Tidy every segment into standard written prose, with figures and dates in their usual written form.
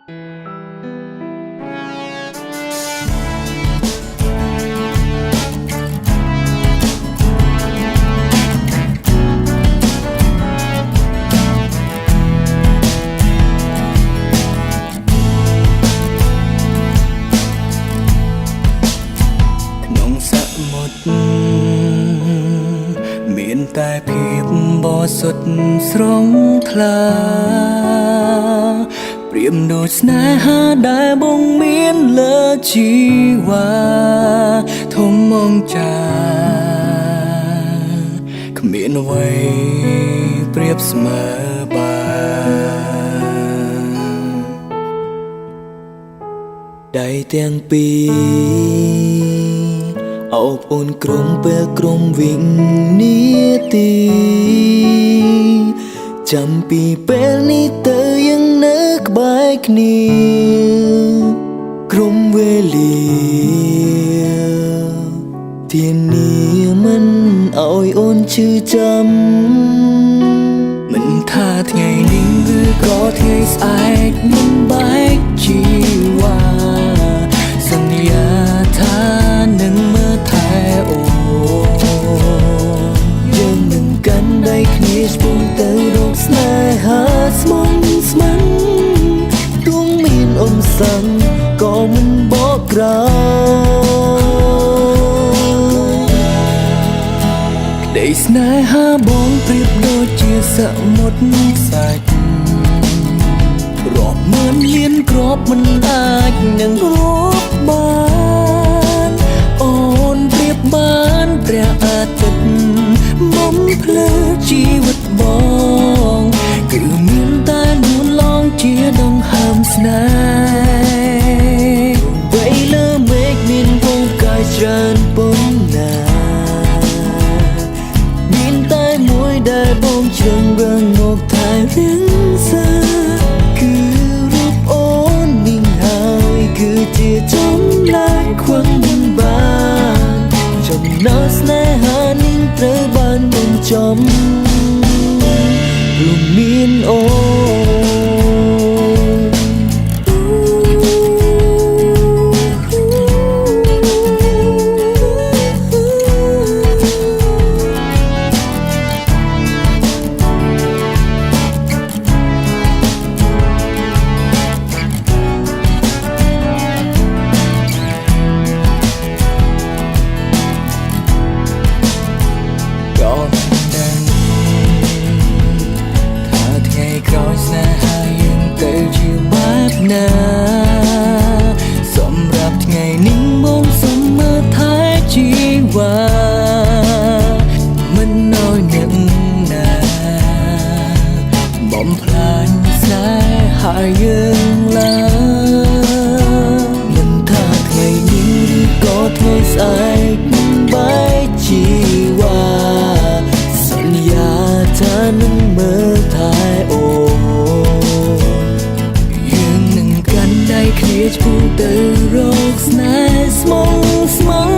មានតែភាពបរិសុទ្ធស្រងថ្លាព្រាមដូចស្នេហាដែលបងមានលើជីវ៉ាធំមងចាគ្មានអ្វីប្រៀបស្មើបានដៃទាំងពីរអោបអូនក្រុមពេលក្រុមវិញនាទីចាំពីពេលនេះទៅยังនៅក្បែរគ្នាក្រុមវេលាធានាមិនឲ្យអូនឈឺចាំមិនថាថ្ងៃនេះឬក៏ថ្ងៃស្អែកមិនបែកជីវ៉ាសន្យាថានឹងមើលថែអូនយើងនឹងកាន់ដៃគ្នាឆ្ពោះទៅរកស្នេហាស្មងស្មាំទោះមានឧបសគ្គក៏មិនបកក្រោយក្តីស្នេហាបងប្រៀបដូចជាសមុទ្រខ្សាច់រាប់ម៉ឺនលានគ្រាប់មិនអាចនឹងរាប់បានអូនប្រៀបបានព្រះអាទិត្យមុំភ្លឺជីវិតបងគឺមានតែនួនឡងជាដង្ហើមស្នេហ៍វ័យលើមេឃមានពងកាយច្រើនប៉ុណ្ណាមានតែមួយដែលបងជ្រឹងរើងមកថែរៀងសាគឺរូបអូននេះហើយគឺជាចម្លើយខ្វឹងមិនបានចំណោទស្នេហានេះត្រូវបានបញ្ចប់រួមមានអូនសម្រាប់ថ្ងៃនេះមកសុំមើលថែជីវ៉ាមិនឲ្យអ្នកណាបំផ្លាញស្នេហាយើងឡើយមិនថាថ្ងៃនេះឬក៏ថ្ងៃស្អែកមិនបែកជីវ៉ាសន្យាថានឹងមើលថែអូគ្នាឆ្ពោះទៅរកស្នេហ៍ស្មងស្មង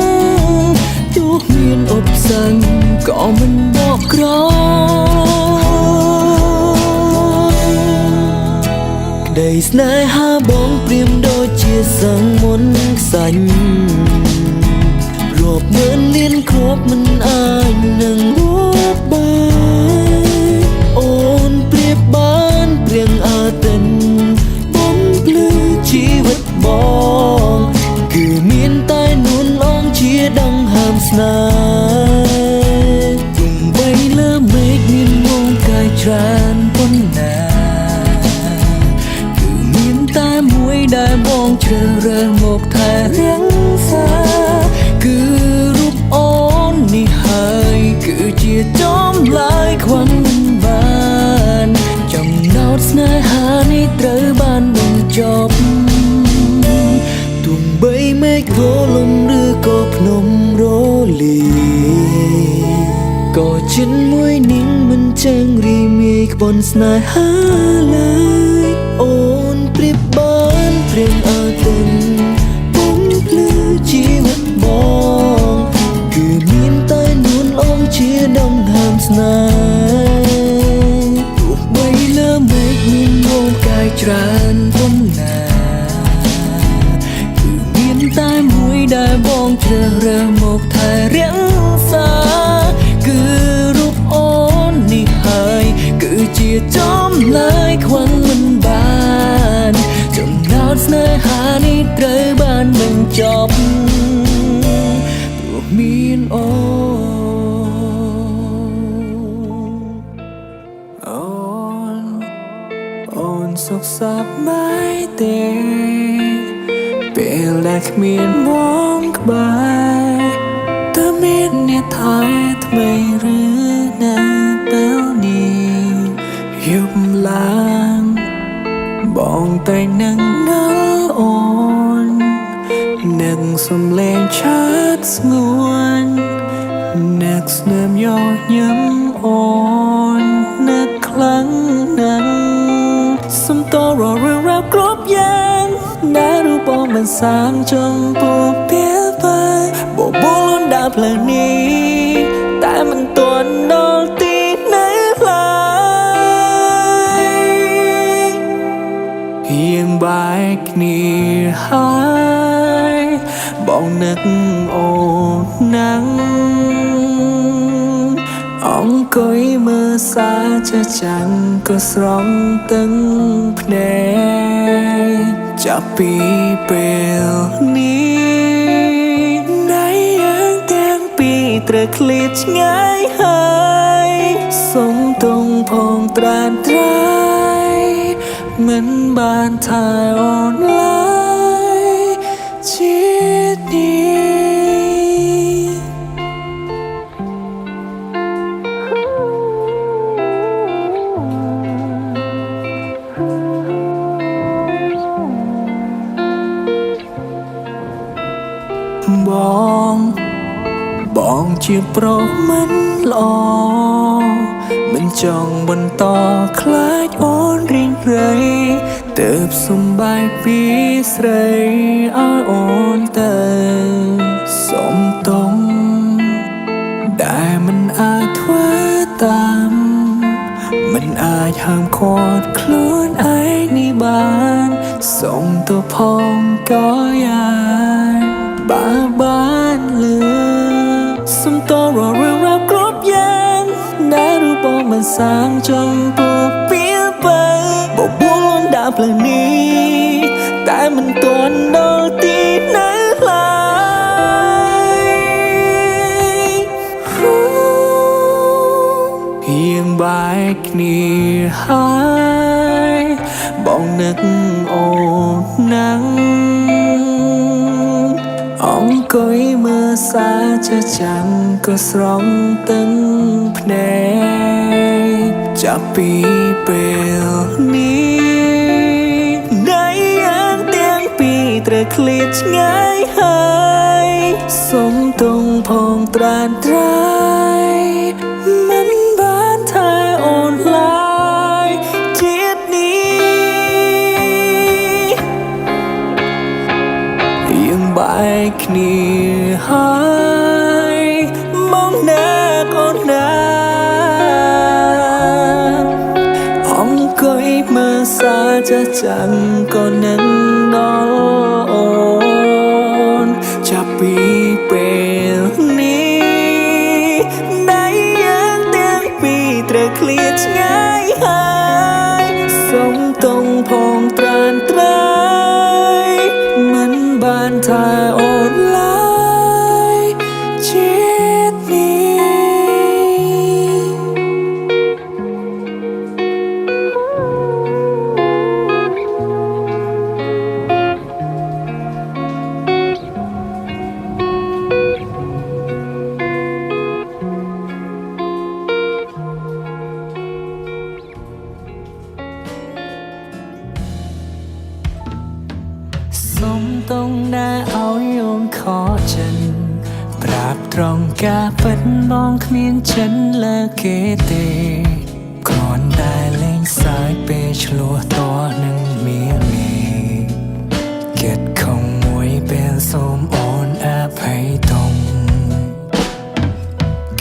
ទោះមានឧបសគ្គក៏មិនបកក្រោយក្តីស្នេហាបងព្រាមដូចជាសង្មុនខ្សាច់រាប់ម៉ឺនលានគ្រាប់មិនអាចនឹងរាប់បានអូនប្រៀបបានព្រៀងអាទិត្យជីវិតបងគឺមានតែនួនឡងជាដង្ហើមស្នេហ៍ទោះបីលើមេឃមានមងកាយច្រើនប៉ុណ្ណាគឺមានតែមួយដែលបងជ្រើសរើសមកថែរៀងសាគឺរូបអូននេះហើយគឺជាចម្លើយខ្វឹងមិនបានចំណោទស្នេហានេះត្រូវបានបញ្ចប់ទោះបីមេឃរលំឬក៏ភ្នំរលាក៏ជិនមួយនាងមិនចឹងរីមាយក្បន់ស្នេហាឡើយអូនប្រៀបបានព្រៀងអាទិត្យពងភ្លឺជីវិតបងគឺមានតែនួនឡងជាដង្ហើមស្នេហ៍ទោះបីលើមេឃមានមងកាយ ច្រើនប៉ុណ្ណាគឺមានតែមួយដែលបងជ្រើសរើសមកថែរក្សាគឺរូបអូននេះហើយគឺជាចម្លើយខ្វះមិនបានចំណោទស្នេហានេះត្រូវបានបញ្ចប់ព្រោះមានអូនសុខសប្បាយទេពេលដែលគ្មានបងក្បែរតើមានអ្នកថែថ្មីឬនៅពេលនេះយប់ឡើងបងតែនឹងនៅអូននឹងសំឡេងឆាតស្ងួននឹកស្នាមយកញឹមអូននឹកខ្លាំងណាស់សុំតររឿងរ៉ាវគ្រប់យ៉ាងដែលរូបបងមិនសាងចំពោះពេលបែបបួលដើរផ្លូវនេះតែមិនទាន់ដល់ទីណាឡើយយើងបែកគ្នាហើយបងនឹកអូនណាស់អង្គុយមើលសាចាចាំងក៏ស្រង់ទឹកភ្នែកចាប់ពីពេលនេះណៃយ៉ាងទាំងពីរត្រូវឃ្លាតឆ្ងាយហើយសុំទងផងត្រានត្រៃមិនបានថែអូនឡើយជាតិនេះបងជាប្រុសមិនល្អមិនចង់បន្តខ្លាចអូនរីងរៃទើបសំបាយពីស្រីឲ្យអូនទៅសុំទងដែលមិនអាចធ្វើតាមមិនអាចហាមឃាត់ខ្លួនឯងនេះបានសុំទៅផងក៏យ៉ាងបានលឺសុំតររឿងរ៉ាវគ្រប់យ៉ាងដែលរូបបងមិនសាងចំពោះពេលបែបបួលដើរផ្លូវនេះតែមិនទាន់ដល់ទីណាឡើយយើងបែកគ្នាហើយបងនឹកអូនណាស់អង្គុយមើលសាចាចាំងក៏ស្រង់ទឹកភ្នែកចាប់ពីពេលនេះដៃយ៉ាងទាំងពីរត្រូវឃ្លាតឆ្ងាយហើយសុំទងផងត្រានត្រៃមិនបានថែអូនឡើយជាតិនេះយើងបែកគ្នាហើយមកណាអូនណាអង្គុយមើលសាចាចាំងក៏នឹងដល់អូនចាប់ពីពេលនេះដៃយ៉ាងទាំងពីរត្រូវឃ្លាតឆ្ងាយហើយសុំទងផងត្រានត្រៃមិនបានថែអូនឡើយជាតិនេះសុំទងណាឲ្យអូនខកចិត្តប្រាប់ត្រង់ការពិតបងគ្មានចិនលើគេទេគ្រាន់តែលេងសើចពេលឆ្លោះតនឹងមានគិតខំមួយពេលសូមអូនអភ័យទង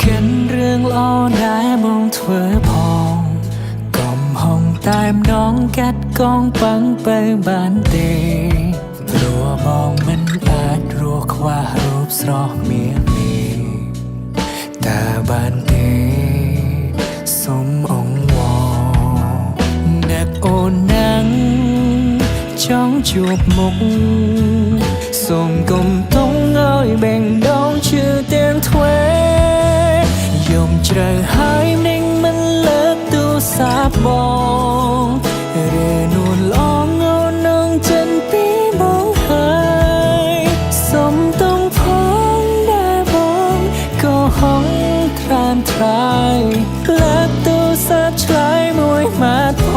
គិនរឿងល្អដែលបងធ្វើផងកុំហងតែម្ដង កាត់កងបាំងបើបានទេព្រោះបងមិនអាចរស់ខ្វះរូបស្រស់មាននេះតើបានទេសូមអង្វរអ្នកអូនណាំងចង់ជួបមុខសូមកុំទុំឲ្យបែងដងឈឺទាំងទ្វេយំជ្រៅហើយនឹងមិនលើកទូរស័ព្ទបងឬនួនឡងអូននឹងចិនពីបងហើយសុំទុំផងដែលបងក៏ហងត្រានត្រាយលើកទូរស័ព្ទឆ្លើយមួយម៉ាត់ផ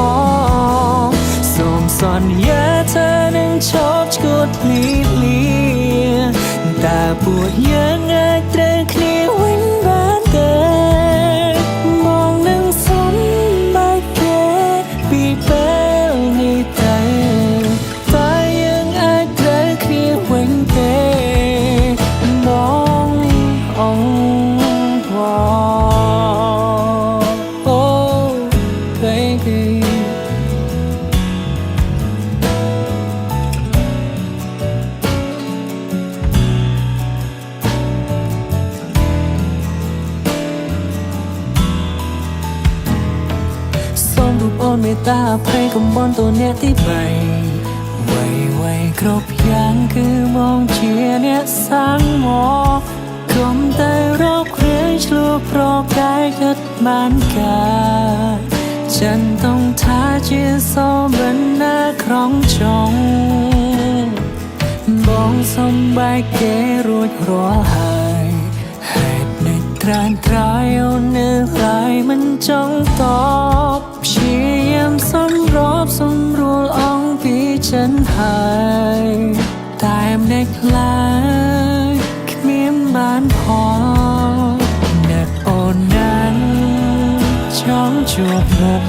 ងសូមសន្យាថានឹងឈប់ឈួតភ្លីភ្លាតើពួកយើងអាចត្រូវគ្នាវិញបានទេមកនឹងសុំបែកគេពីពេលនេះទៅតើយើងអាចត្រូវគ្នាវិញទេមកអងវ៉ាអូ babyអូនមេត្តាអភ័យកុំបន់តួអ្នកទី3វ័យគ្រប់យ៉ាងគឺមកជាអ្នកសាំងមកគុំតែរកគ្រាឆ្លួប្រកាយគិតបានការចិនต้องថាជាសូមិនណាក្រុងចុងបងសំបែកគេរួចរាល់ហើយហេតុនេះត្រានត្រាយអូននៅឡើយមិនចង់តបព្យាយាមសម្របសម្រួលអងពីចិនហើយតែមិនឡើយគ្មានបានផងអ្នកអូនណាំងចង់ជួបមុខ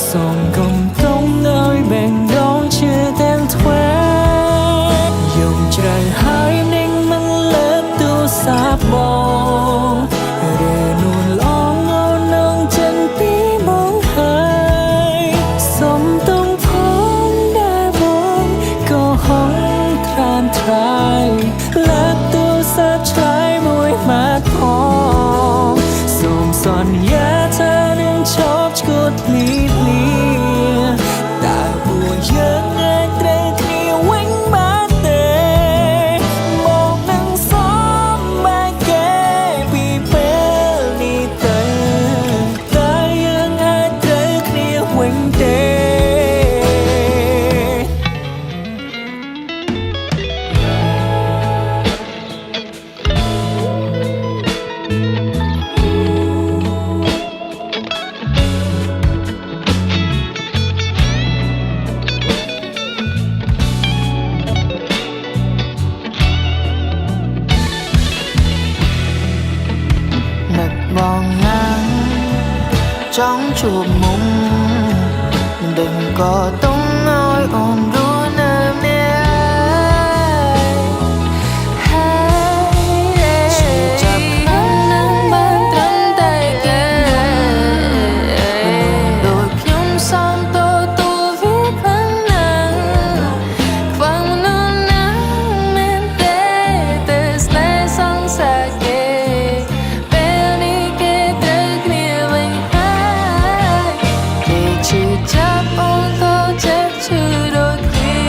សូមកុំទុំឲ្យបែងដងឈឺទាំងទ្វេយំជ្រៅហើយនឹងមិនលើកទូរស័ព្ទបងឬនួនឡងអូននឹងចិនពីបងហើយសុំទុំផងដែលបងក៏ហងត្រានត្រាយលើកទូរស័ព្ទឆ្លើយមួយម៉ាត់ផងសូមសន្យាថានឹងឈប់ឈួតភ្លីភ្លាតើពួកយើងអាចត្រូវគ្នាវិញបានទេមកនឹងសុំបែកគេពីពេលនេះទៅតើយើងអាចត្រូវគ្នាវិញទេបងណាំងចង់ជួបមុំđừng có tung nói ồn ru nơm nê chập nắng ban trắng tay kê đôi phim son tô tu viết văn nắng vang nôn nắng men tê tê slay song sa kê chấp ôn tô chấp chữ đôi khi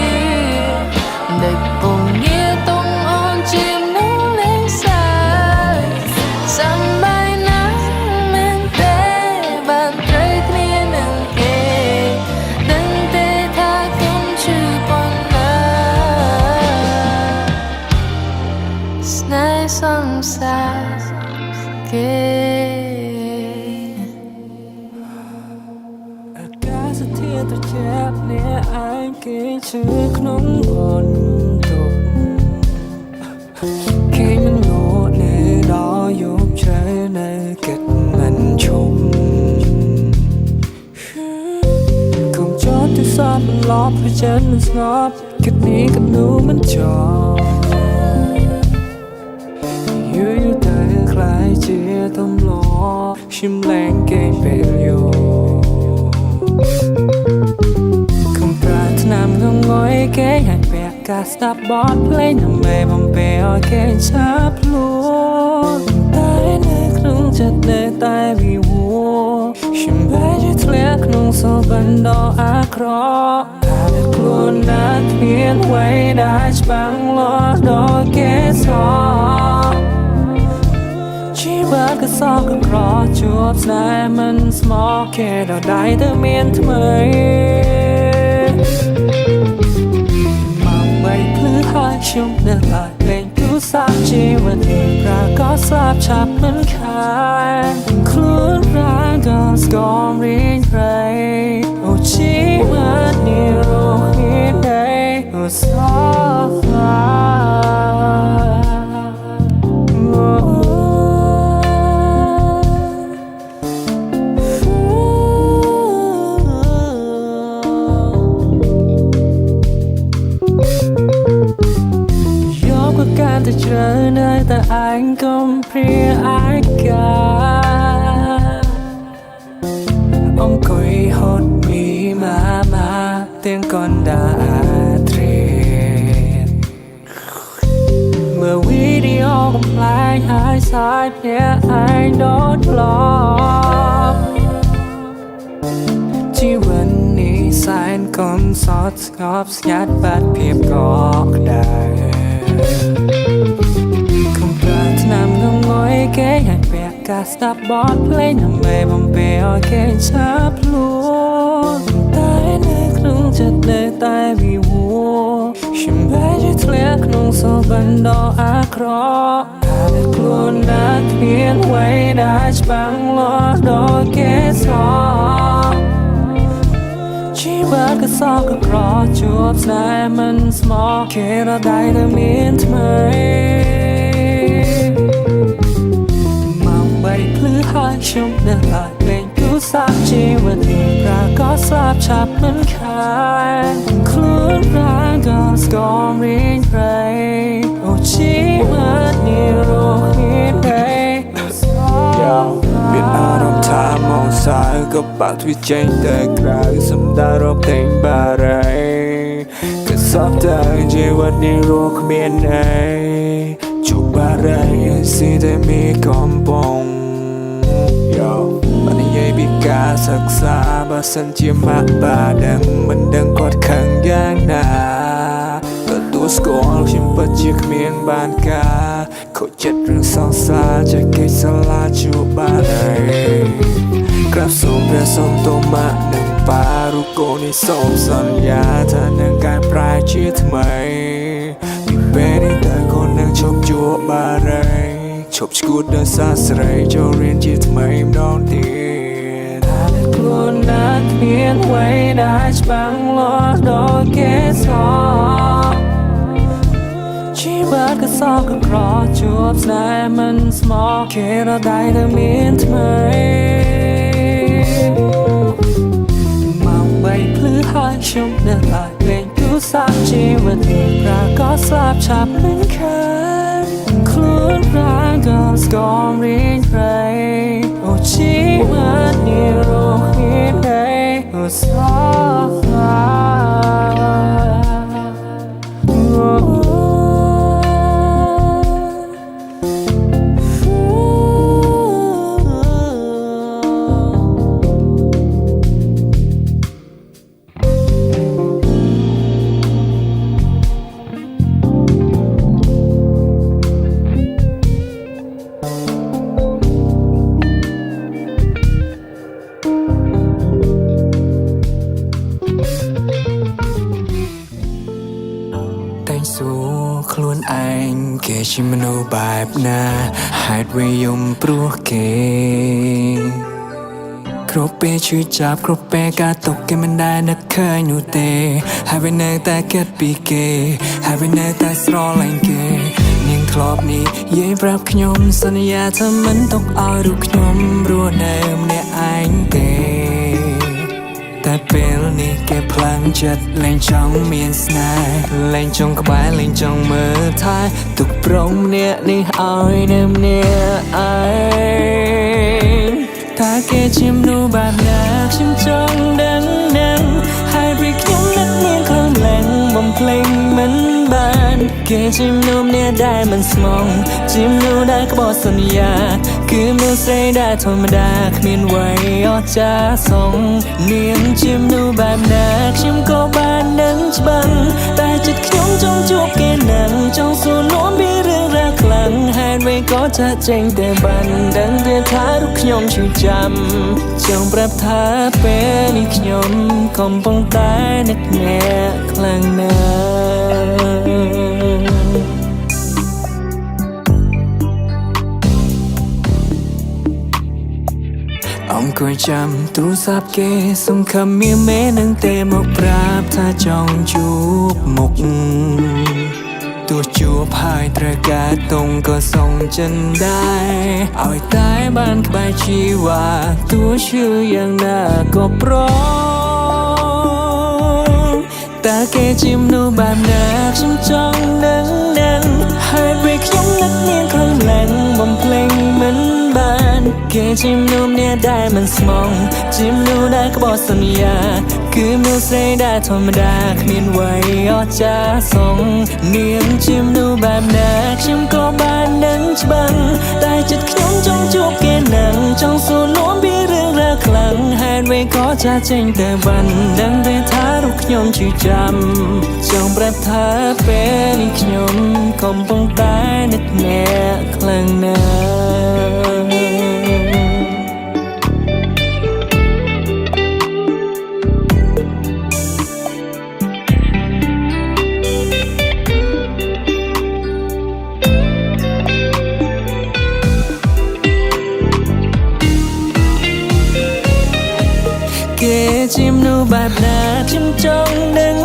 địch vùng nghĩa tung ôn chim nắng lên dài dăm bay nắng men tê bàn trái kia nâng kề đừng tê tha không chữ bọn na snai song sa kềสะเทียนตะแคบเนี่ยอายเกยชื่อขนมบนตกเคยมันโง่ในดอยกเชยในเก็ดมันชมคงจอดที่ซามันลอบให้ฉันมันสงบคิดนี้กับหนูมันจออยู่แต่คล้ายเจียต้มล้อชิมแรงเกยเป็นโย ការស្ដាប់បទភ្លេងដើម្បីបំពេឲ្យគេឆាប់ភ្លួងតែនៅក្នុងចិត្តនៅតែវិវត្តខ្ញុំបែរជាធ្លាក់ក្នុងសោកបណ្ដោះអាក្រក់ថាតែខ្លួនណាស់គ្មានអ្វីដែលច្បាស់លាស់ដល់គេសោកชีวิตก็สอกก็กรอจูบสายมันสมองแค่เราได้แต่เมียนทำไมมาไม่พลื้อหายชุ่มเดินลายเพลงผู้สาบชีวิตที่ปรากฏสาบชับมันขายคลื่นร้างก็สกอมรีนไรโอ้ชีวิตนี้รู้ที่ไหนโอ้สอกการจะเจอในแต่อันก็เพียงอากาศคุยหดมีมาเตียงก่อนดาเทรดเมื่อวิดีโอก็พลายหายสายเพียงไอ้โดดลอบชีวิตนี้แสนกลมสอดงอบสยัดบัดเพียบกอกได้คงปรารถนาต้องงอยแก่อยากเปียกกาสตับบอดเพลงทำไมผมเปียกแค่ชับลูกตายในครึ่งจัดเลยตายวิวฉันแพ้จะทะเลครึ่งโซบันดออาครอถ้าได้กลัวนักเพียนไว้ได้จะบังลอดอแก่สองชีวิตก็สอกก็กรอจูบสายมันสมองแค่เราได้แต่เมียนทำไมมาไม่พลื้อหายชุ่มเดินลายเพลงผู้สาบชีวิตที่ปรากฏสาบชับมันขายคลื่นร้างก็สกอมรีนไรโอ้ชีวิตนี้รู้ที่ไหนเปลี่ยนอารมณ์ท่ามองซ้ายก็ปากที่ใจแต่กลายสำได้รบเพลงบาร์ไรก็สอบแต่ชีวิตนี้รู้ขมิ้นไอจูบาร์ไรสิแต่มีกำปองมันยังมีการศึกษาบาสันเจียมาบาดังมันดังกอดขังย่างนาก็ตัวสกอลชิมปัจจิขมิ้นบานกาเขาจัดเรื่องสองสาจะเกิดสลาจูบาร์ไรกราบส่งเพื่อส่งตัวมาหนึ่งปารุโกนิส่งสัญญาถ้าหนึ่งการปลายชีวิตใหม่มีเป็นแต่คนหนึ่งชอบจูบาร์ไรชอบกูเดินสาสไรเจ้าเรียนชีวิตใหม่นอนเตียนถ้าได้กลัวนักเพียนไว้ได้จะบังลอดอแก่สองชีวิตก็สอกก็กรอจูบสายมันสมองแค่เราได้แต่เมียนทำไมมาไม่พลื้อหายชุ่มเดินลายเพลงผู้สาบชีวิตที่ปรากฏสาบชับมันขาดคลื่นร้างก็สกอมรีนไรโอ้ชีวิตนี้รู้ที่ไหนโอ้สอกสู้ខ្លួនឯងគេជាមនុស្សបែបណាហេតុវាយំព្រោះគេគ្រប់ពេលឈឺចាប់គ្រប់ពេលការຕົកគេមិនដែលនឹកឃើញនោះទេហើយវានៅតែគិតពីគេហើយវានៅតែស្រឡាញ់គេនាងធ្លាប់នេះនិយាយប្រាប់ខ្ញុំសន្យាថាមិនຕົកឲ្យរូបខ្ញុំរស់នៅម្នាក់ឯងទេតែពេលនេះគេផ្លាំងចិត្តលែងចង់មានស្នេហ៍លែងចង់ក្បែរលែងចង់មើលថែទុកព្រមអ្នកនេះឲ្យនៅម្នាក់ឯងថាគេជាមនុស្សបែបណាខ្ញុំចង់ដឹងហើយពីខ្ញុំនឹកមានខ្លួនឡើងបំភ្លេងមិន បានគេจิ้มนุ่มเนี่ยได้มันสมองจิ้มนูได้ก็บอกสัญญาคือមនុស្សស្រីដែលធម្មតាគ្មានអ្វីអស្ចារ្យសងនាងจิ้มนูបែបណាខ្ញុំក៏បាននឹងច្បាំងតែចិត្តខ្ញុំចង់ជួបគេនឹងចង់សួរនាំពីរឿងរ៉ាវខ្លាំងហេតុអ្វីក៏ចាក់ចេញតែបានដឹងតែថារូបខ្ញុំឈឺចាំចង់ប្រាប់ថាពេលនេះខ្ញុំកំពុងតែនឹកអ្នកខ្លាំងណាស់អង្គុយចាំទូរស័ព្ទគេសង្ឃឹមមានមេនឹងទេមកប្រាប់ថាចង់ជួបមុខទោះជួបហើយត្រូវការតុងក៏សងចិនដែរឲ្យតែបានក្បែរជីវ៉ាទោះឈឺយ៉ាងណាក៏ព្រមតើគេจิ้มនោះបែបណាខ្ញុំចង់ដឹងហើយពេលខ្ញុំនឹកនាងខ្លាំងឡើងបំភ្លេងមិនបានគេจิ้มនោះเนี่ยได้มันស្មងจิ้มនោះได้ក៏บอกសន្យាគឺមនុស្សស្រីដែលធម្មតាគ្មានអ្វីអស្ចារ្យសងនាងจิ้มនោះបែបណាខ្ញុំក៏បាននឹងច្បាំងតែចិត្តខ្ញុំចង់ជួបគេនឹងចង់សួរនាំពីរឿងរ៉ាវខ្លាំងហេតុអ្វីក៏ចាស់ចេញតែបានដឹងតែថារូបខ្ញុំឈឺចាំចង់ប្រាប់ថាពេលនេះខ្ញុំកំពុងតែនឹកអ្នកខ្លាំងណាស់គេจิ้มនោះបែបណាខ្ញុំចង់ដឹង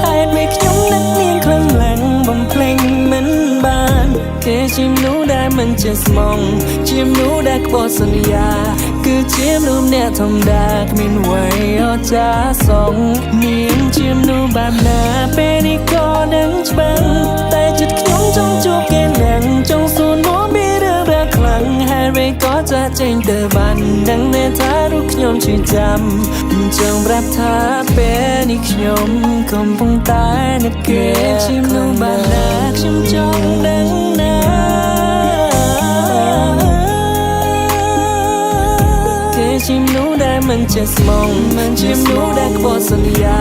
ហើយពេលខ្ញុំនឹកនាងខ្លាំងឡើងបំភ្លេងមិនបានគេจิ้มនោះដែលមិនចេះស្មងจิ้มនោះដែលក្បត់សន្យាគឺจิ้มនោះអ្នកធម្មតាគ្មានអ្វីអស្ចារ្យសងនាងจิ้มនោះបែបណាពេលនេះក៏នឹងច្បាំងតែចិត្តខ្ញុំចង់ជួបគេនឹងចង់សួរនាំពីរឿងរ៉ាវខ្លាំងហើយពេលក៏ចាក់ចេញទៅបានដឹងតែថារូបខ្ញុំឈឺចាំចង់ប្រាប់ថាពេលនេះខ្ញុំកំពុងតែនឹកគេจิ้มនោះបែបណាខ្ញុំចង់ដឹងណាគេจิ้มនោះដែលមិនចេះស្មងจิ้มនោះដែលក្បត់សន្យា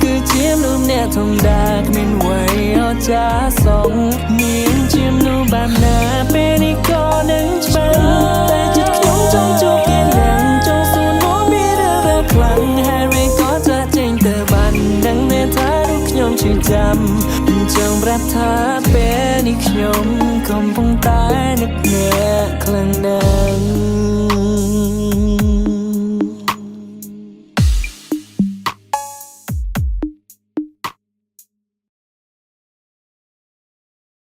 គឺจิ้มនោះអ្នកធម្មតាគ្មានអ្វីអស្ចារ្យសងនាងจิ้มនោះបែបណាពេលនេះក៏នឹងច្បាំងតែចិត្តខ្ញុំចង់ជួបគេនឹងចង់សួរនាំពីរឿងរ៉ាវខ្លាំងហើយពេលក៏ចាក់ចេញទៅបានដឹងតែថារូបខ្ញុំឈឺចាំចង់ប្រាប់ថាពេលនេះខ្ញុំកំពុងតែនឹកអ្នកខ្លាំងណាស់